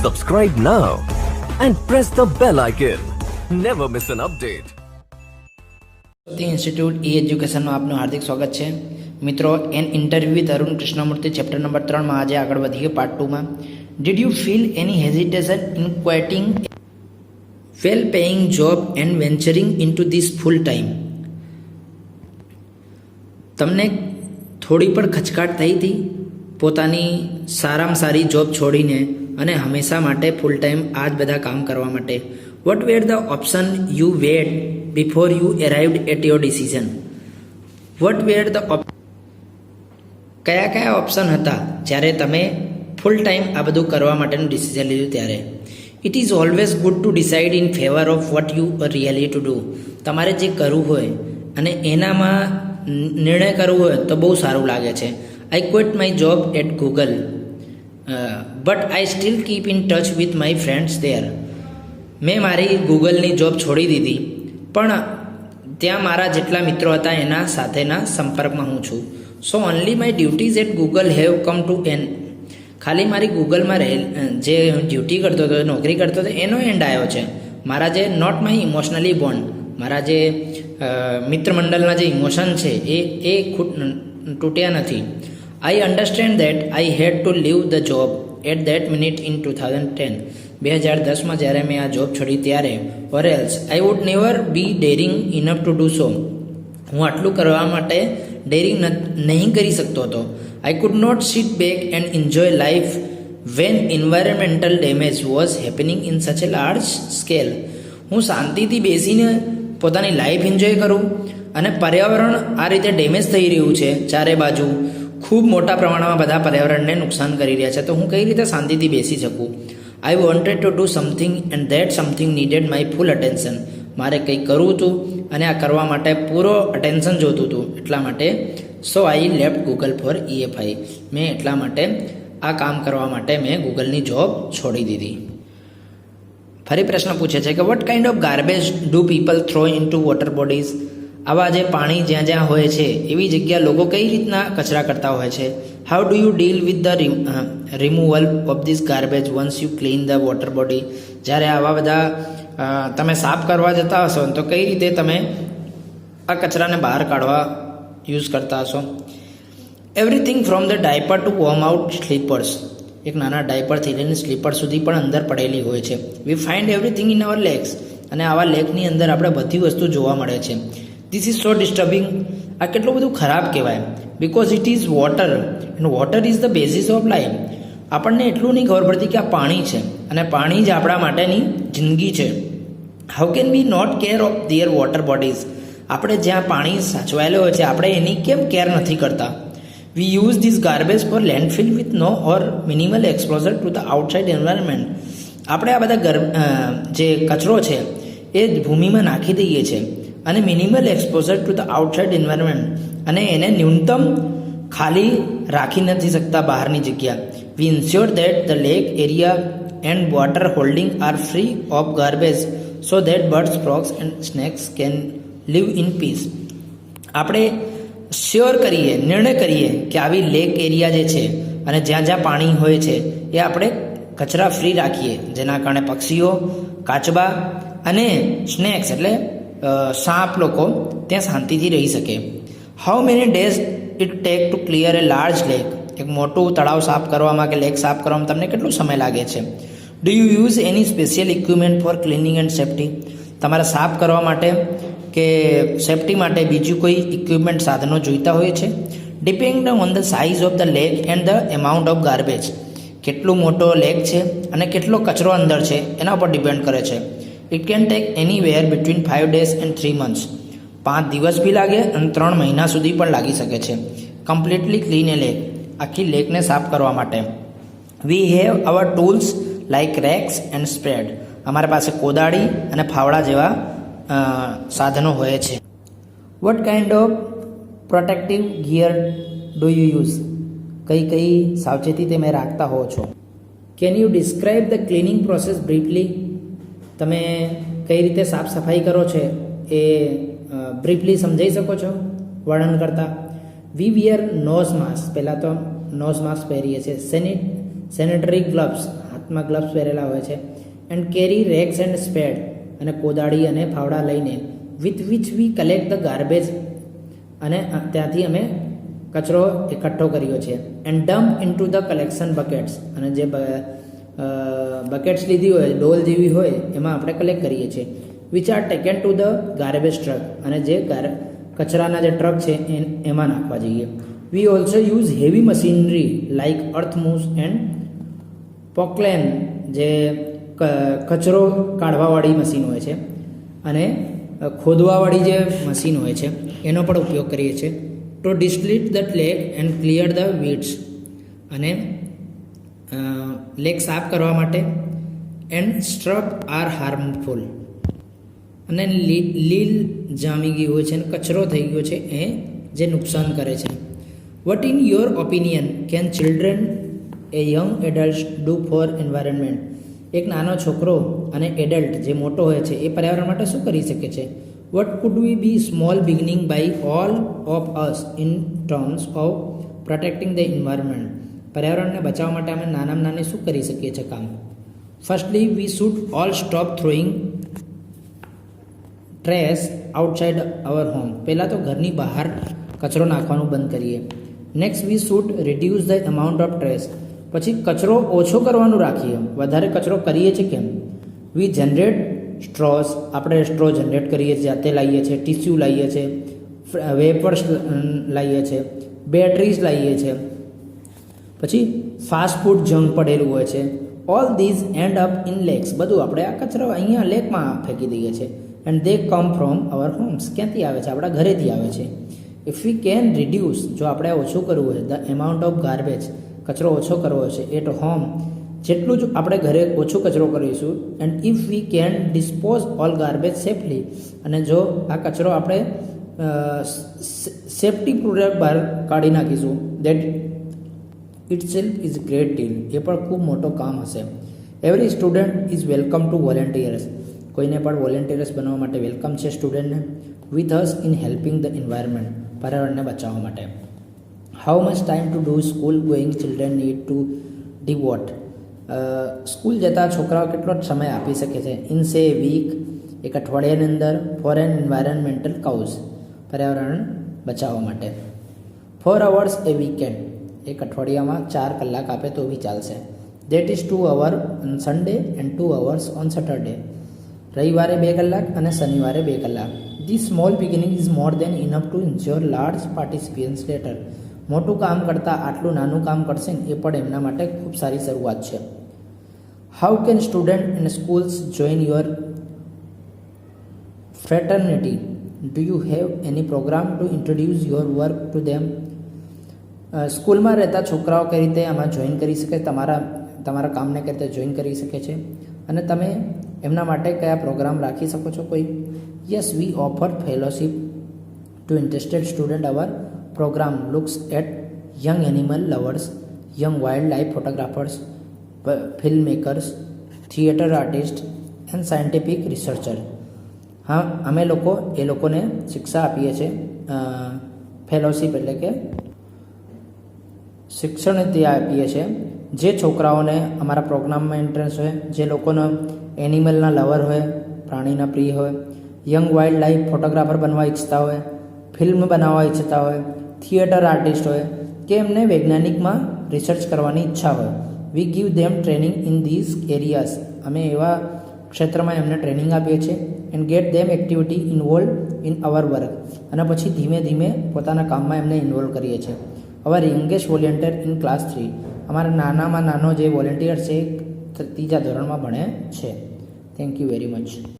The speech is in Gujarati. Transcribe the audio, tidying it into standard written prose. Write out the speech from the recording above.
Subscribe now and press the bell icon. Never miss an update. Institute E એજ્યુકેશનમાં આપનું હાર્દિક સ્વાગત છે મિત્રો. An interview with Arun Krishnamurthy chapter number 3માં આજે આગળ વધીએ પાર્ટ 2માં. Did you feel any hesitation in quitting well paying job and venturing into this full time? તમને થોડી પણ ખચકાટ થઈ હતી પોતાની સારામાં સારી જોબ છોડીને અને હંમેશા માટે ફૂલ ટાઈમ આ જ બધા કામ કરવા માટે? What were the option you weighed before you arrived at your decision? What were the કયા ઓપ્શન હતા જ્યારે તમે ફૂલ ટાઈમ આ બધું કરવા માટેનું ડિસિઝન લીધું ત્યારે? It is always good to decide in favour of what you really to do. તમારે જે કરવું હોય અને એનામાં નિર્ણય કરવો હોય તો બહુ સારું લાગે છે. I quit my job at Google but I still keep in touch with my friends there. મેં મારી ગૂગલની જોબ છોડી દીધી પણ ત્યાં મારા જેટલા મિત્રો હતા એના સાથેના સંપર્કમાં હું છું. So only my duties at Google have come to an. ખાલી મારી ગૂગલમાં જે ડ્યુટી કરતો હતો, નોકરી કરતો હતો, એનો એન્ડ આવ્યો છે. મારા જે નોટ માય ઇમોશનલી બોન્ડ, મારા જે મિત્રમંડળના જે ઇમોશન છે એ તૂટ્યા નથી. I understand that I had to leave the job at that minute in 2010. 2010માં જ્યારે મેં આ જોબ છોડી ત્યારે, or else I would never be daring enough to do so. હું આટલું કરવા માટે ડેરિંગ નહીં કરી શકતો હતો. I could not sit back and enjoy life when environmental damage was happening in such a large scale. હું શાંતિથી બેસીને પોતાની લાઈફ એન્જોય કરું અને પર્યાવરણ આ રીતે ડેમેજ થઈ રહ્યું છે ચારે બાજુ, ખૂબ મોટા પ્રમાણમાં બધા પર્યાવરણને નુકસાન કરી રહ્યા છે, તો હું કઈ રીતે શાંતિથી બેસી શકું? I wanted to do something and that something needed my full attention. મારે કંઈક કરવું હતું અને આ કરવા માટે પૂરો અટેન્શન જોતું હતું. એટલા માટે so I left Google for EFI. મેં એટલા માટે આ કામ કરવા માટે મેં ગૂગલની જોબ છોડી દીધી. ફરી પ્રશ્ન પૂછે છે કે what kind of garbage do people throw into water bodies? આવા જે પાણી જ્યાં જ્યાં હોય છે એવી જગ્યા લોકો કઈ રીતના કચરા કરતા હોય છે? How do you deal with the removal of this garbage once you clean the water body? જ્યારે આવા બધા તમે સાફ કરવા જતા હશો તો કઈ રીતે તમે આ કચરાને બહાર કાઢવા યુઝ કરતા હશો? Everything from the diaper to worn out slippers. એક નાના ડાયપરથી લઈને સ્લીપર સુધી પણ અંદર પડેલી હોય છે. વી find everything in our legs. અને આવા લેગની અંદર આપણે બધી વસ્તુ જોવા મળે છે. This is so disturbing. આ કેટલું બધું ખરાબ કહેવાય. Because it is water and water is the basis of life. આપણને એટલું નહીં ખબર પડતી કે આ પાણી છે અને પાણી જ આપણા માટેની જિંદગી છે. How can we not care of their water bodies? આપણે જ્યાં પાણી સાચવાયેલું હોય છે આપણે એની કેમ કેર નથી કરતા? We use this garbage for landfill with no or minimal exposure to the outside environment. આપણે આ બધા જે કચરો છે એ ભૂમિમાં નાખી દઈએ છીએ અને minimal exposure to the outside environment, અને એને ન્યૂનતમ ખાલી રાખી નથી શકતા બહારની જગ્યા. We ensure that the lake area and water holding are free of garbage so that birds, frogs and snakes can live in peace. આપણે શ્યોર કરીએ, નિર્ણય કરીએ કે આવી લેક એરિયા જે છે અને જ્યાં જ્યાં પાણી હોય છે એ આપણે કચરા ફ્રી રાખીએ, જેના કારણે પક્ષીઓ, કાચબા અને સ્નેક્સ એટલે સાપ લોકો ત્યાં શાંતિથી રહી શકે. How many days it take to clear a large lake? એક મોટું તળાવ સાફ કરવામાં કે લેક સાફ કરવામાં તમને કેટલો સમય લાગે છે? Do you use any special equipment for cleaning and safety? તમારે સાફ કરવા માટે કે સેફ્ટી માટે બીજું કોઈ ઇક્વિપમેન્ટ, સાધનો જોઈતા હોય છે? Depend on the size of the lake and the amount of garbage. કેટલો મોટો લેક છે અને કેટલો કચરો અંદર છે એના ઉપર ડિપેન્ડ કરે છે. It can take anywhere between 5 days and 3 months. 5 દિવસ બી લાગે અને 3 મહિના સુધી પણ લાગી શકે છે કમ્પ્લીટલી ક્લીન એ લેક, આખી લેકને સાફ કરવા માટે. We have our tools like rakes and spread. અમારી પાસે કોદાળી અને ફાવડા જેવા સાધનો હોય છે. What kind of protective gear do you use? કઈ સાવચેતી તમે રાખતા હો છો? Can you describe the cleaning process briefly? તમે કઈ રીતે સાફ સફાઈ કરો છો એ બ્રીફલી સમજાવી શકો છો વર્ણન કરતા? વી વિયર નોઝ માસ્ક. પહેલાં તો નોઝ માસ્ક પહેરીએ છીએ. સેનેટરી ગ્લવ્સ, હાથમાં ગ્લવ્સ પહેરેલા હોય છે. And carry rakes and spade, અને કોદાળી અને ફાવડા લઈને, with which we collect the garbage, અને ત્યાંથી અમે કચરો એકઠો કર્યો છે. And dump into the collection buckets, અને જે બકેટ્સ લીધી હોય, ડોલ જેવી હોય, એમાં આપણે કલેક્ટ કરીએ છીએ. Which are taken to the garbage truck, અને જે કચરાના જે ટ્રક છે એમાં નાખવા જઈએ. We also use heavy machinery like earth moves and Poclain, જે કચરો કાઢવાવાળી મશીન હોય છે અને ખોદવાવાળી જે મશીન હોય છે એનો પણ ઉપયોગ કરીએ છીએ. To distillate the lake and clear the weeds, અને લેક સાફ કરવા માટે. એન્ડ સ્ટ્રબ આર હાર્મફુલ, અને લીલ જામી ગઈ હોય છે અને કચરો થઈ ગયો છે એ જે નુકસાન કરે છે. વટ in your opinion can children A young adult do for environment? એક નાનો છોકરો અને એડલ્ટ જે મોટો હોય છે એ પર્યાવરણ માટે શું કરી શકે છે? What could we be small beginning by all of us in terms of protecting the environment? પર્યાવરણને બચાવવા માટે અમે નાનામાં નાની શું કરી શકીએ છીએ કામ? Firstly we should all stop throwing trash outside hour home. પહેલાં તો ઘરની બહાર કચરો નાખવાનું બંધ કરીએ. Next we should reduce the amount of trash. પછી કચરો ઓછો કરવાનું રાખીએ. વધારે કચરો કરીએ છીએ કેમ? વી જનરેટ સ્ટ્રોસ, આપણે સ્ટ્રો જનરેટ કરીએ છીએ, જાતે લાવીએ છીએ. ટીસ્યુ લાવીએ છીએ, વેપર્સ લાવીએ છીએ, બેટરીઝ લાવીએ છીએ. પછી ફાસ્ટ ફૂડ જંક પડેલું હોય છે. All these end up in lakes. બધું આપણે આ કચરો અહીંયા લેકમાં ફેંકી દઈએ છીએ. And they come from our homes. ક્યાંથી આવે છે? આપણા ઘરેથી આવે છે. ઇફ વી કેન રિડ્યુસ, જો આપણે ઓછું કરવું હોય, ધ એમાઉન્ટ ઓફ ગાર્બેજ, કચરો ઓછો કરવો છે એટ હોમ, જેટલું જ આપણે ઘરે ઓછો કચરો કરીશું. And if we can dispose all garbage safely, અને જો આ કચરો આપણે સેફટી પૂર્વક બહાર કાઢી નાખીશું, that itself is great deal. એ પણ ખૂબ મોટો કામ હશે. Every student is welcome to volunteers. કોઈને પણ વોલેન્ટિયર્સ બનવા માટે વેલકમ છે સ્ટુડન્ટને. With us in helping the environment, પર્યાવરણને બચાવવા માટે. How much time to do school going children need to devote? School જતા છોકરાઓ કેટલો સમય આપી શકે છે? ઇન સે વીક, એક અઠવાડિયાની અંદર. ફોર એન એન્વાયરમેન્ટલ કાઉઝ, પર્યાવરણ બચાવવા માટે. 4 hours એ વીકેન્ડ, એક અઠવાડિયામાં 4 કલાક આપે તો બી ચાલશે. That is 2 hours on Sunday and 2 hours on Saturday. રવિવારે 2 કલાક અને શનિવારે 2 કલાક. The small beginning is more than enough to ensure large participants later. મોટું કામ કરતાં આટલું નાનું કામ કરશે ને એ પણ એમના માટે ખૂબ સારી શરૂઆત છે. How can student and schools join your fraternity? Do you have any program to introduce your work to them? સ્કૂલમાં રહેતા છોકરાઓ કઈ રીતે આમાં જોઈન કરી શકે, તમારા કામને કઈ રીતે જોઈન કરી શકે છે, અને તમે એમના માટે કયા પ્રોગ્રામ રાખી શકો છો કોઈ? Yes, we offer fellowship to interested student. Our program looks at young animal lovers, young wildlife photographers, filmmakers, theatre artists and scientific researcher. હા, અમે લોકો એ લોકોને શિક્ષા આપીએ છીએ. ફેલોશિપ એટલે કે શિક્ષણ ત્યાં આપીએ છીએ જે છોકરાઓને અમારા પ્રોગ્રામમાં ઇન્ટરેસ્ટ હોય, જે લોકોનો એનિમલના લવર હોય, પ્રાણીના પ્રિય હોય, યંગ વાઇલ્ડ લાઈફ ફોટોગ્રાફર બનવા ઈચ્છતા હોય, ફિલ્મ બનાવવા ઈચ્છતા હોય, થિયેટર આર્ટિસ્ટ હોય, કે એમને વૈજ્ઞાનિકમાં રિસર્ચ કરવાની ઈચ્છા હોય. We give them training in these areas. અમે એવા ક્ષેત્રમાં એમને ટ્રેનિંગ આપીએ છીએ. And get them activity involve in our work. અને પછી ધીમે ધીમે પોતાના કામમાં એમને ઇન્વોલ્વ કરીએ છીએ. અવર યંગેસ્ટ વોલેન્ટિયર ઇન ક્લાસ 3. અમારા નાનામાં નાનો જે વોલેન્ટિયર છે 3જા ધોરણમાં ભણે છે. Thank you very much.